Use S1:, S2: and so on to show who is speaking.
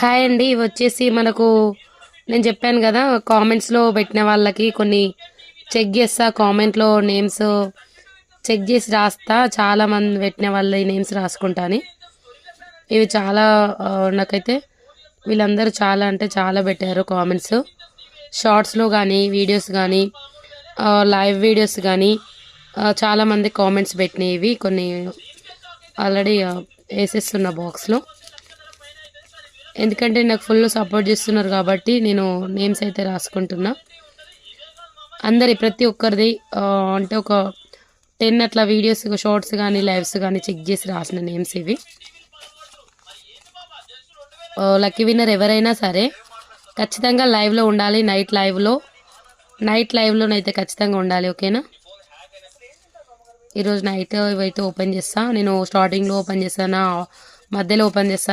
S1: Hi అండి. ఇవి వచ్చేసి మనకు నేను చెప్పాను కదా, కామెంట్స్లో పెట్టిన వాళ్ళకి కొన్ని చెక్ చేస్తా, కామెంట్లో నేమ్స్ చెక్ చేసి రాస్తా. చాలా మంది పెట్టిన వాళ్ళ నేమ్స్ రాసుకుంటాను. ఇవి చాలా నాకైతే వీళ్ళందరూ చాలా అంటే చాలా పెట్టారు కామెంట్స్. షార్ట్స్లో కానీ వీడియోస్ కానీ లైవ్ వీడియోస్ కానీ చాలామంది కామెంట్స్ పెట్టినాయి. ఇవి కొన్ని ఆల్రెడీ వేసేస్తున్న బాక్స్లో, ఎందుకంటే నాకు ఫుల్ సపోర్ట్ చేస్తున్నారు కాబట్టి నేను నేమ్స్ అయితే రాసుకుంటున్నా. ప్రతి ఒక్కరిది అంటే ఒక 10 అట్లా వీడియోస్, షార్ట్స్ కానీ లైవ్స్ కానీ చెక్ చేసి రాసిన నేమ్స్ ఇవి. లక్కీ విన్నర్ ఎవరైనా సరే ఖచ్చితంగా లైవ్లో ఉండాలి. నైట్ లైవ్లోనైతే ఖచ్చితంగా ఉండాలి. ఓకేనా? ఈరోజు నైట్ ఇవైతే ఓపెన్ చేస్తా. నేను స్టార్టింగ్లో ఓపెన్ చేస్తానా, మధ్యలో ఓపెన్ చేస్తాను.